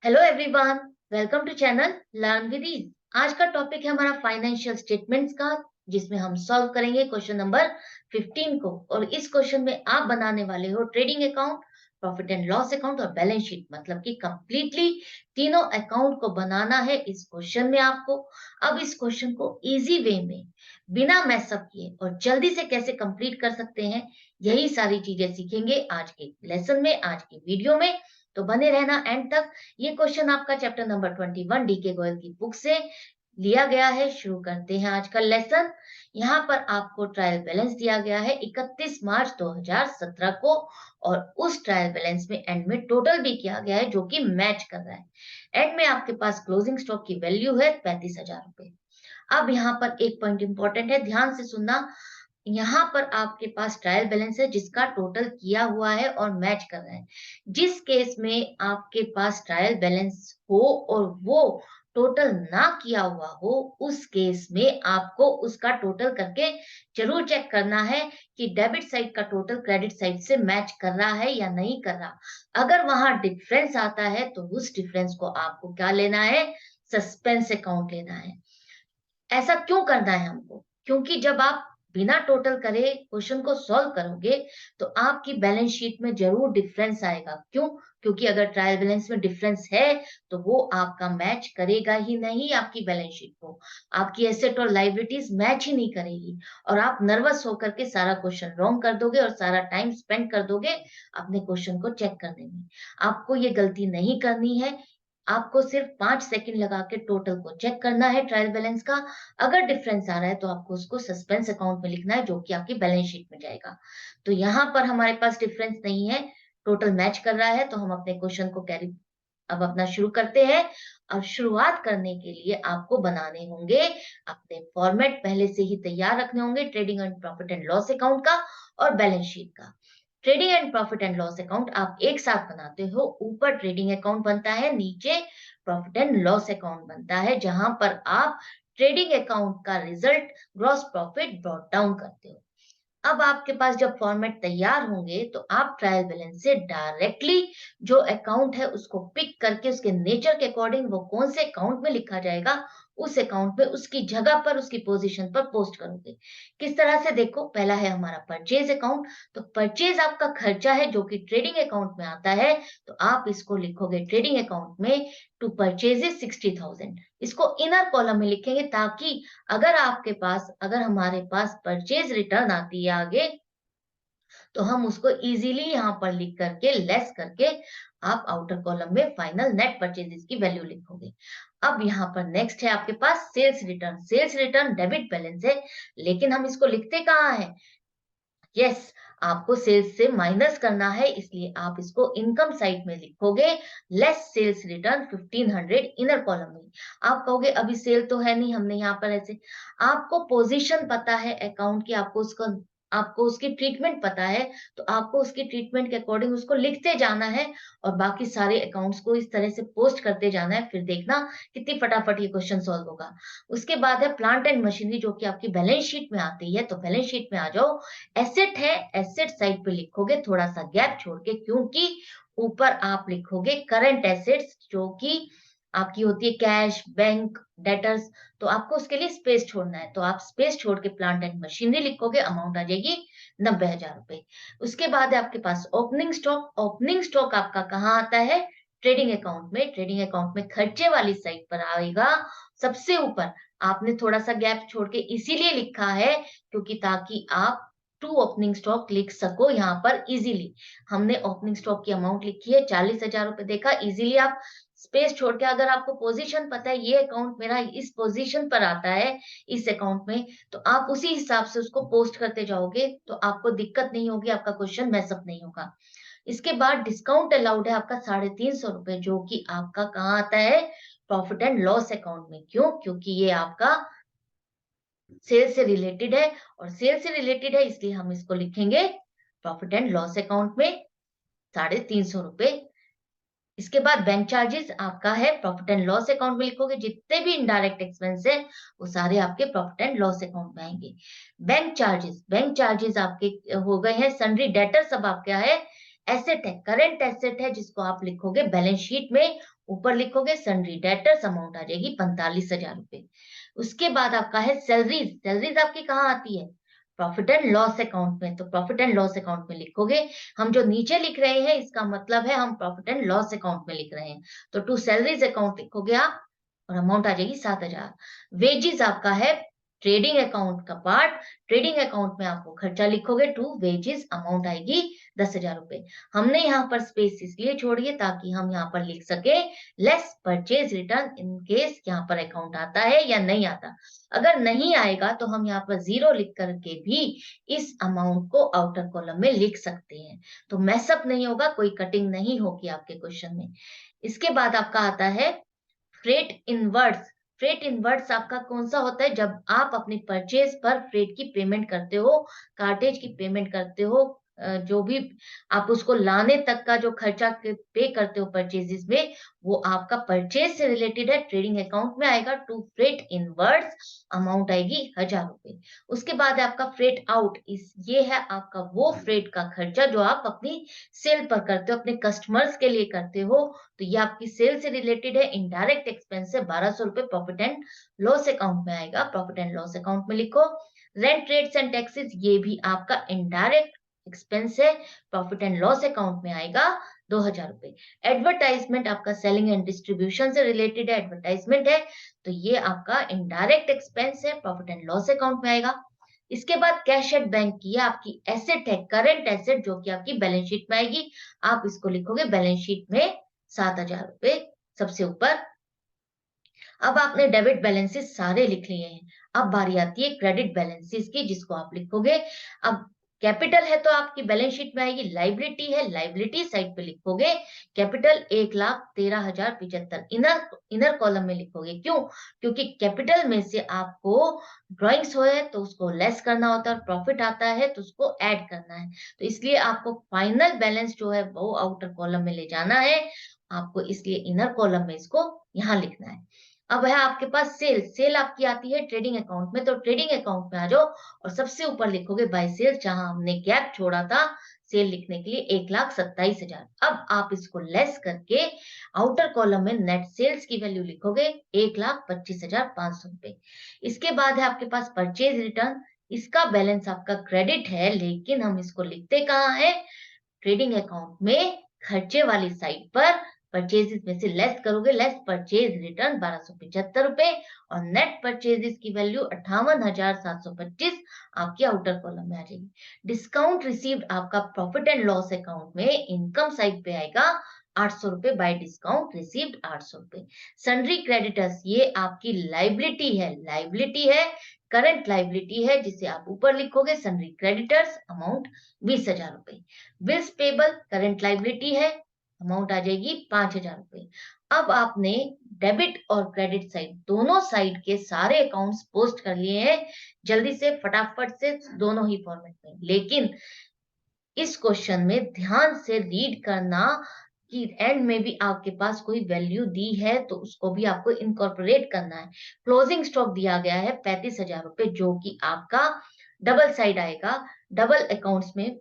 Hello everyone, welcome to channel learn with ease. आज का topic है हमारा फाइनेंशियल स्टेटमेंट्स का, जिसमें हम सॉल्व करेंगे क्वेश्चन नंबर 15 को। और इस क्वेश्चन में आप बनाने वाले हो trading account, profit and loss account और बैलेंस शीट, मतलब कि कंप्लीटली तीनों अकाउंट को बनाना है इस क्वेश्चन में आपको। अब इस क्वेश्चन को इजी वे में, बिना मैसअप किए और जल्दी से कैसे कंप्लीट कर सकते हैं, यही सारी चीजें सीखेंगे आज के लेसन में, आज की वीडियो में। तो बने रहना एंड तक। ये क्वेश्चन आपका चैप्टर नंबर 21 डीके गोयल की बुक से लिया गया है। शुरू करते हैं आज का लेसन। यहाँ पर आपको ट्रायल बैलेंस दिया गया है 31 मार्च 2017 को, और उस ट्रायल बैलेंस में एंड में टोटल भी किया गया है जो कि मैच कर रहा है। एंड में आपके पास क्लोजिंग स्टॉक की वैल्यू है 35,000 रुपए। अब यहाँ पर एक पॉइंट इंपॉर्टेंट है, ध्यान से सुनना। यहाँ पर आपके पास ट्रायल बैलेंस है जिसका टोटल किया हुआ है और मैच कर रहा है। जिस केस में आपके पास ट्रायल बैलेंस हो और वो टोटल ना किया हुआ हो, उस केस में आपको उसका टोटल करके जरूर चेक करना है कि डेबिट साइड का टोटल क्रेडिट साइड से मैच कर रहा है या नहीं कर रहा। अगर वहां डिफरेंस आता है तो उस डिफरेंस को आपको क्या लेना है, सस्पेंस अकाउंट लेना है। ऐसा क्यों करना है हमको? क्योंकि जब आप बिना टोटल करे क्वेश्चन को सॉल्व करोगे तो आपकी बैलेंस शीट में जरूर डिफरेंस आएगा। क्यों? क्योंकि अगर ट्रायल बैलेंस में डिफरेंस है तो वो आपका मैच करेगा ही नहीं आपकी बैलेंस शीट को। आपकी एसेट और लायबिलिटीज मैच ही नहीं करेगी, और आप नर्वस होकर के सारा क्वेश्चन रॉन्ग कर दोगे और सारा टाइम स्पेंड कर दोगे अपने क्वेश्चन को चेक करने में। आपको ये गलती नहीं करनी है। आपको सिर्फ 5 सेकंड लगा के टोटल को चेक करना है ट्रायल बैलेंस का। अगर डिफरेंस आ रहा है तो आपको उसको सस्पेंस अकाउंट में लिखना है, जो कि आपकी बैलेंस शीट में जाएगा। तो यहाँ पर हमारे पास डिफरेंस नहीं है, टोटल मैच कर रहा है, तो हम अपने क्वेश्चन को कैरी अब अपना शुरू करते हैं। अब शुरुआत करने के लिए आपको बनाने होंगे अपने फॉर्मेट, पहले से ही तैयार रखने होंगे trading and profit and loss account का और बैलेंस शीट का। Trading and profit and loss account आप एक साथ बनाते हो। ऊपर ट्रेडिंग अकाउंट बनता है, नीचे प्रॉफिट एंड लॉस अकाउंट बनता है, जहां पर आप ट्रेडिंग अकाउंट का result, gross profit brought down करते हो। अब आपके पास जब फॉर्मेट तैयार होंगे तो आप ट्रायल बैलेंस से डायरेक्टली जो अकाउंट है उसको पिक करके उसके नेचर के अकॉर्डिंग वो कौन से अकाउंट में लिखा जाएगा, उस अकाउंट में उसकी जगह पर उसकी पोजीशन पर पोस्ट करोगे। किस तरह से? देखो, पहला है हमारा परचेज अकाउंट। तो परचेज आपका खर्चा है जो कि ट्रेडिंग अकाउंट में आता है, तो आप इसको लिखोगे ट्रेडिंग अकाउंट में टू परचेज 60,000। इसको इनर कॉलम में लिखेंगे, ताकि अगर हमारे पास परचेज रिटर्न आती है आगे, तो हम उसको इजीली यहाँ पर लिख करके लेस करके आप आउटर कॉलम में फाइनल नेट परचेजेस की वैल्यू लिखोगे। अब यहाँ पर नेक्स्ट है आपके पास sales return. Sales return debit balance है, लेकिन हम इसको लिखते कहाँ है? यस, आपको सेल्स से माइनस करना है, इसलिए आप इसको इनकम साइड में लिखोगे, less sales return 1500 inner column में। आप कहोगे अभी सेल तो है नहीं, हमने यहाँ पर ऐसे, आपको पोजीशन पता है अकाउंट की, आपको उसकी ट्रीटमेंट पता है, तो आपको उसकी ट्रीटमेंट के अकॉर्डिंग उसको लिखते जाना है और बाकी सारे अकाउंट्स को इस तरह से पोस्ट करते जाना है। फिर देखना कितनी फटाफट ये क्वेश्चन सॉल्व होगा। उसके बाद है प्लांट एंड मशीनरी, जो कि आपकी बैलेंस शीट में आती है। तो बैलेंस शीट में आ जाओ, एसेट है, एसेट साइड पे लिखोगे थोड़ा सा गैप छोड़ के, क्योंकि ऊपर आप लिखोगे करंट एसेट्स, जो कि आपकी होती है कैश, बैंक, डेटर्स। तो आपको उसके लिए स्पेस छोड़ना है, तो आप स्पेस छोड़ के प्लांट एंड मशीनरी लिखोगे, अमाउंट आ जाएगी 90,000 रुपए। उसके बाद है आपके पास ओपनिंग स्टॉक। ओपनिंग स्टॉक आपका कहाँ आता है? ट्रेडिंग अकाउंट में। ट्रेडिंग अकाउंट में खर्चे वाली साइड पर आएगा, सबसे ऊपर। आपने थोड़ा सा गैप छोड़ के इसीलिए लिखा है क्योंकि ताकि आप टू ओपनिंग स्टॉक लिख सको यहाँ पर इजीली। हमने ओपनिंग स्टॉक की अमाउंट लिखी है 40,000 रुपए, देखा इजीली। आप स्पेस छोड़ के, अगर आपको पोजीशन पता है ये अकाउंट मेरा इस पोजीशन पर आता है इस अकाउंट में, तो आप उसी हिसाब से उसको पोस्ट करते जाओगे, तो आपको दिक्कत नहीं होगी, आपका क्वेश्चन मैसअप नहीं होगा। इसके बाद डिस्काउंट अलाउड है आपका 350 रुपए, जो कि आपका कहाँ आता है? प्रॉफिट एंड लॉस अकाउंट में। क्यों? क्योंकि ये आपका सेल से रिलेटेड है, और सेल से रिलेटेड है इसलिए हम इसको लिखेंगे प्रॉफिट एंड लॉस अकाउंट में 350 रुपए। इसके बाद बैंक चार्जेस आपका है प्रॉफिट एंड लॉस अकाउंट में लिखोगे, जितने भी इनडायरेक्ट एक्सपेंस है वो सारे आपके प्रॉफिट एंड लॉस अकाउंट में आएंगे। बैंक चार्जेस आपके हो गए हैं सन्ड्री डेटर, सब आपका है एसेट है, करंट एसेट है, जिसको आप लिखोगे बैलेंस शीट में, ऊपर लिखोगे सन्ड्री डेटर्स, अमाउंट आ जाएगी 45,000 रुपए। उसके बाद आपका है सैलरीज। सैलरीज आपकी कहाँ आती है? प्रॉफिट एंड लॉस अकाउंट में। तो प्रॉफिट एंड लॉस अकाउंट में लिखोगे। हम जो नीचे लिख रहे हैं इसका मतलब है हम प्रॉफिट एंड लॉस अकाउंट में लिख रहे हैं। तो टू सैलरीज अकाउंट लिखोगे आप और अमाउंट आ जाएगी 7,000। वेजेस आपका है ट्रेडिंग अकाउंट का पार्ट। ट्रेडिंग अकाउंट में आपको खर्चा लिखोगे टू वेजेस, अमाउंट आएगी 10,000 रुपए। हमने यहाँ पर स्पेस इसलिए छोड़ी है ताकि हम यहाँ पर लिख सके less purchase return in case यहाँ पर अकाउंट आता है या नहीं आता। अगर नहीं आएगा तो हम यहाँ पर जीरो लिख करके भी इस अमाउंट को आउटर कॉलम में लिख सकते हैं। तो मैसअप नहीं होगा, कोई कटिंग नहीं होगी आपके क्वेश्चन में। इसके बाद आपका आता है फ्रेट इनवर्ड्स। फ्रेट इनवर्ड्स आपका कौन सा होता है? जब आप अपनी परचेज पर फ्रेट की पेमेंट करते हो, कार्टेज की पेमेंट करते हो, जो भी आप उसको लाने तक का जो खर्चा पे करते हो परचेजेस में, वो आपका परचेज से रिलेटेड है, ट्रेडिंग अकाउंट में आएगा टू फ्रेट इनवर्ड्स, अमाउंट आएगी 1,000 रुपए। उसके बाद है आपका फ्रेट आउट। इस ये है आपका वो फ्रेट का खर्चा जो आप अपनी सेल पर करते हो, अपने कस्टमर्स के लिए करते हो। तो ये आपकी सेल से रिलेटेड है, इनडायरेक्ट एक्सपेंस है, 1,200 रुपए प्रॉफिट एंड लॉस अकाउंट में आएगा। प्रॉफिट एंड लॉस अकाउंट में लिखो। रेंट, रेट्स एंड टैक्सेस, ये भी आपका इनडायरेक्ट एक्सपेंस है, प्रॉफिट एंड लॉस अकाउंट में आएगा 2,000 रुपए। एडवर्टाइजमेंट आपका सेलिंग एंड डिस्ट्रीब्यूशन से रिलेटेड है, एडवर्टाइजमेंट है, तो ये आपका इनडायरेक्ट एक्सपेंस है, प्रॉफिट एंड लॉस अकाउंट में आएगा। इसके बाद कैश एट बैंक की आपकी एसेट है, करंट एसेट, जो कि आपकी बैलेंस शीट में आएगी। आप इसको लिखोगे बैलेंस शीट में 7,000 रुपए सबसे ऊपर। अब आपने डेबिट बैलेंसेस सारे लिख लिए हैं। अब बारी आती है क्रेडिट बैलेंसेस की, जिसको आप लिखोगे। अब कैपिटल है तो आपकी बैलेंस शीट में आएगी, लाइबिलिटी है, लाइबिलिटी साइड पे लिखोगे कैपिटल 1,13,075, इनर कॉलम में लिखोगे। क्यों? क्योंकि कैपिटल में से आपको ड्राइंग्स हो है तो उसको लेस करना होता है, प्रॉफिट आता है तो उसको ऐड करना है। तो इसलिए आपको फाइनल बैलेंस जो है वो आउटर कॉलम में ले जाना है, आपको इसलिए इनर कॉलम में इसको यहाँ लिखना है। अब है आपके पास सेल। सेल आपकी आती है ट्रेडिंग अकाउंट में, तो ट्रेडिंग अकाउंट में आ जाओ और सबसे ऊपर लिखोगे बाय सेल, जहां हमने गैप छोड़ा था सेल लिखने के लिए 1,27,000। अब आप इसको लेस करके आउटर कॉलम में नेट सेल्स की वैल्यू लिखोगे 1,25,500 रुपए। इसके बाद है आपके पास परचेज रिटर्न। इसका बैलेंस आपका क्रेडिट है, लेकिन हम इसको लिखते कहाँ है? ट्रेडिंग अकाउंट में खर्चे वाली साइड पर परचेजेस में से लेस करोगे, लेस परचेज रिटर्न 1,275 रुपए, और नेट परचेजेस की वैल्यू 58,725 आपकी आउटर कॉलम में आ जाएगी। डिस्काउंट रिसीव्ड आपका प्रॉफिट एंड लॉस अकाउंट में इनकम साइड पे आएगा 800 रुपए, बाय डिस्काउंट रिसीव्ड 800 रुपए। सन्ड्री क्रेडिटर्स, ये आपकी लाइबिलिटी है, लाइबिलिटी है, करंट लाइबिलिटी है, जिसे आप ऊपर लिखोगे सन्ड्री क्रेडिटर्स, अमाउंट 20,000 रुपए। बिल्स पेबल करंट लाइबिलिटी है, अमाउंट आ जाएगी 5,000 रुपए। अब आपने डेबिट और क्रेडिट साइड, दोनों साइड के सारे अकाउंट्स पोस्ट कर लिए हैं जल्दी से, फटाफट से, दोनों ही फॉर्मेट में। लेकिन इस क्वेश्चन में ध्यान से रीड करना कि एंड में भी आपके पास कोई वैल्यू दी है तो उसको भी आपको इनकॉर्पोरेट करना है। क्लोजिंग स्टॉक दिया गया है 35,000 रुपए, जो कि आपका डबल साइड आएगा, डबल अकाउंट्स में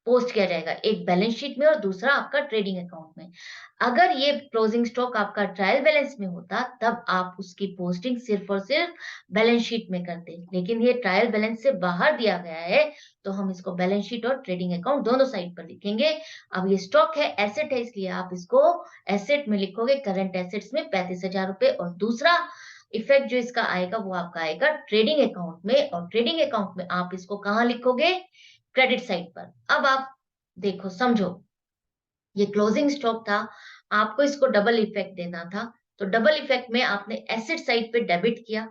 पोस्ट किया जाएगा, एक बैलेंस शीट में और दूसरा आपका ट्रेडिंग अकाउंट में। अगर ये क्लोजिंग स्टॉक आपका ट्रायल बैलेंस में होता तब आप उसकी पोस्टिंग सिर्फ और सिर्फ बैलेंस शीट में करते, लेकिन ये ट्रायल बैलेंस से बाहर दिया गया है, तो हम इसको बैलेंस शीट और ट्रेडिंग अकाउंट दोनों साइड पर लिखेंगे। अब ये स्टॉक है, एसेट है, इसलिए आप इसको एसेट में लिखोगे, करंट एसेट्स में 35,000 रुपए, और दूसरा इफेक्ट जो इसका आएगा वो आपका आएगा ट्रेडिंग अकाउंट में, और ट्रेडिंग अकाउंट में आप इसको कहाँ लिखोगे? क्रेडिट साइड पर। अब आप देखो, समझो, ये क्लोजिंग स्टॉक था, आपको इसको डबल इफेक्ट देना था, तो डबल इफेक्ट में आपने एसेट साइड पे डेबिट किया,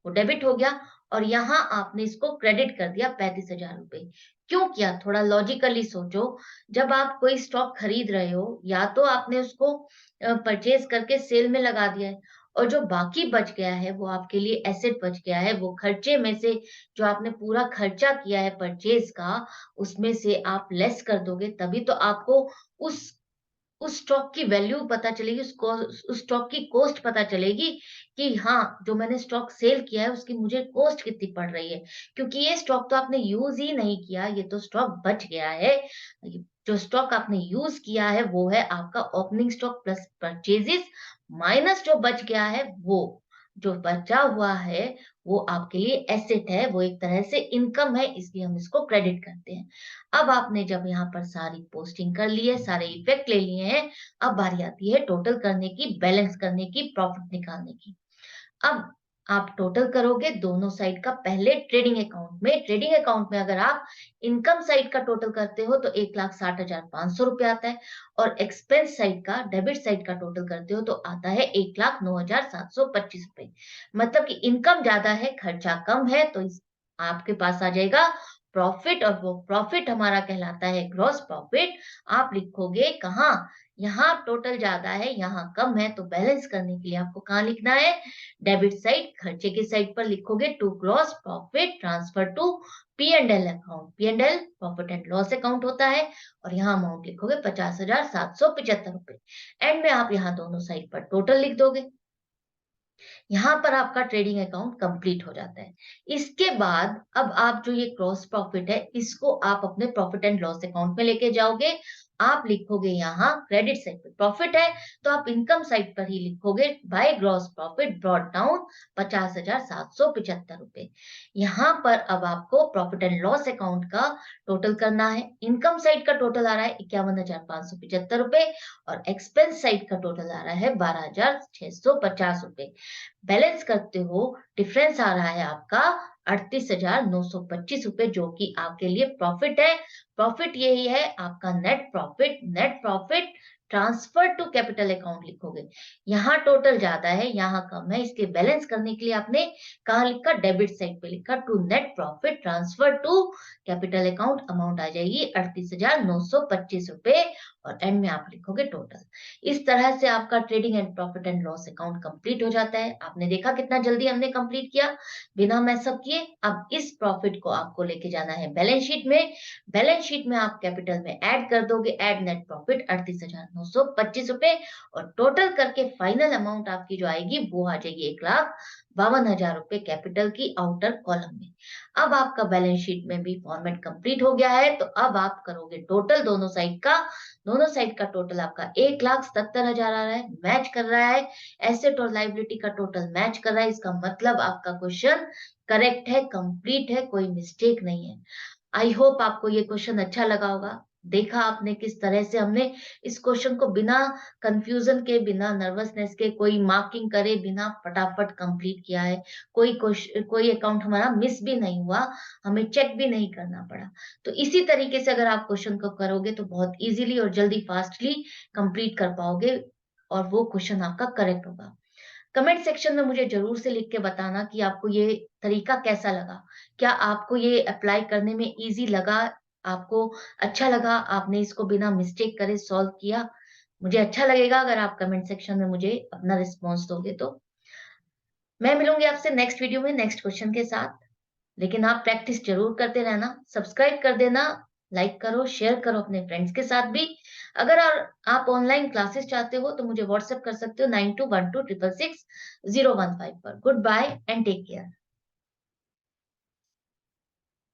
वो डेबिट हो गया, और यहाँ आपने इसको क्रेडिट कर दिया 35,000 रुपए। क्यों किया? थोड़ा लॉजिकली सोचो। जब आप कोई स्टॉक खरीद रहे हो, या तो आपने उसको परचेज करके सेल में लगा दिया है, और जो बाकी बच गया है वो आपके लिए एसेट बच गया है, वो खर्चे में से जो आपने पूरा खर्चा किया है परचेज का, उसमें से आप लेस कर दोगे, तभी तो आपको उस उस स्टॉक की वैल्यू पता चलेगी, उस स्टॉक की कॉस्ट पता चलेगी कि हाँ, जो मैंने स्टॉक सेल किया है उसकी मुझे कॉस्ट कितनी पड़ रही है, क्योंकि ये स्टॉक तो आपने यूज ही नहीं किया, ये तो स्टॉक बच गया है। ये जो स्टॉक आपने यूज किया है वो है आपका opening stock plus purchases, minus जो बच गया है वो, जो बचा हुआ है वो आपके लिए एसेट है, वो एक तरह से इनकम है, इसलिए हम इसको क्रेडिट करते हैं। अब आपने जब यहाँ पर सारी पोस्टिंग कर ली है, सारे इफेक्ट ले लिए हैं, अब बारी आती है टोटल करने की, बैलेंस करने की, प्रॉफिट निकालने की। अब आप टोटल करोगे दोनों साइड का, पहले ट्रेडिंग अकाउंट में। ट्रेडिंग अकाउंट में अगर आप इनकम साइड का टोटल करते हो तो 1,60,500 रुपए आता है, और एक्सपेंस साइड का, डेबिट साइड का टोटल करते हो तो आता है 1,09,725 रुपए। मतलब कि इनकम ज्यादा है, खर्चा कम है, तो आपके पास आ जाएगा प्रॉफिट, और वो प्रॉफिट हमारा कहलाता है ग्रॉस प्रॉफिट। आप लिखोगे कहाँ, यहाँ टोटल ज्यादा है, यहाँ कम है, तो बैलेंस करने के लिए आपको कहाँ लिखना है, डेबिट साइड, खर्चे की साइड पर लिखोगे to gross profit transfer to P and L account. P and L profit and loss account होता है, और यहाँ अमाउंट लिखोगे 50,775 रुपए। एंड में आप यहाँ दोनों साइड पर टोटल लिख दोगे। यहाँ पर आपका ट्रेडिंग अकाउंट कंप्लीट हो जाता है। इसके बाद अब आप जो ये क्रॉस प्रॉफिट है, इसको आप अपने प्रॉफिट एंड लॉस अकाउंट में लेके जाओगे। आप लिखोगे यहाँ क्रेडिट साइड पे प्रॉफिट है, तो आप इनकम साइड पर ही लिखोगे by gross profit brought down 50,775 रुपए। यहाँ पर अब आपको प्रॉफिट एंड लॉस अकाउंट का टोटल करना है। इनकम साइड का टोटल आ रहा है 51,575 रुपए, और एक्सपेंस साइड का टोटल आ रहा है 12,650 रुपए। बैलेंस करते हो, डिफरेंस आ रहा है आपका 38,925 रुपए, जो कि आपके लिए प्रॉफिट है। प्रॉफिट यही है आपका net profit. Net profit transfer to capital account लिखोगे, यहाँ टोटल ज्यादा है, यहाँ कम है, इसके बैलेंस करने के लिए आपने कहा लिखा, डेबिट साइड पे लिखा to net profit transfer to capital account. Amount आ जाएगी 38,925 रुपए, और एंड में आप लिखोगे टोटल। इस तरह से आपका trading and profit and loss account complete हो जाता है। आपने देखा कितना जल्दी हमने कंप्लीट किया बिना मैसअप किए। अब इस प्रॉफिट को आपको लेके जाना है बैलेंस शीट में। बैलेंस शीट में आप कैपिटल में ऐड कर दोगे, ऐड नेट प्रॉफिट 38,925 रुपए, और टोटल करके फाइनल अमाउंट आपकी जो आएगी वो आ जाएगी 1,52,000 रुपए कैपिटल की आउटर कॉलम में। अब आपका बैलेंस शीट में भी फॉर्मेट कंप्लीट हो गया है, तो अब आप करोगे टोटल दोनों साइड का। दोनों साइड का टोटल आपका 1,77,000 आ रहा है, मैच कर रहा है, एसेट और लाइबिलिटी का टोटल मैच कर रहा है। इसका मतलब आपका क्वेश्चन करेक्ट है, कंप्लीट है, कोई मिस्टेक नहीं है। आई होप आपको ये क्वेश्चन अच्छा लगा होगा। देखा आपने किस तरह से हमने इस क्वेश्चन को बिना कंफ्यूजन के, बिना नर्वसनेस के, कोई मार्किंग करे बिना फटाफट कंप्लीट किया है। कोई अकाउंट हमारा मिस भी नहीं हुआ, हमें चेक भी नहीं करना पड़ा। तो इसी तरीके से अगर आप क्वेश्चन को करोगे तो बहुत इजीली और जल्दी फास्टली कंप्लीट कर पाओगे, और वो क्वेश्चन आपका करेक्ट होगा। कमेंट सेक्शन में मुझे जरूर से लिख के बताना कि आपको ये तरीका कैसा लगा। क्या आपको ये अप्लाई करने में इजी लगा, आपको अच्छा लगा, आपने इसको बिना मिस्टेक करे सॉल्व किया? मुझे अच्छा लगेगा अगर आप कमेंट सेक्शन में मुझे अपना रिस्पॉन्स दोगे तो। मैं मिलूंगी आपसे नेक्स्ट वीडियो में नेक्स्ट क्वेश्चन के साथ। लेकिन आप प्रैक्टिस जरूर करते रहना, सब्सक्राइब कर देना, लाइक करो, शेयर करो अपने फ्रेंड्स के साथ भी। अगर आप ऑनलाइन क्लासेस चाहते हो तो मुझे व्हाट्सएप कर सकते हो 9212666015 पर। Goodbye and take care.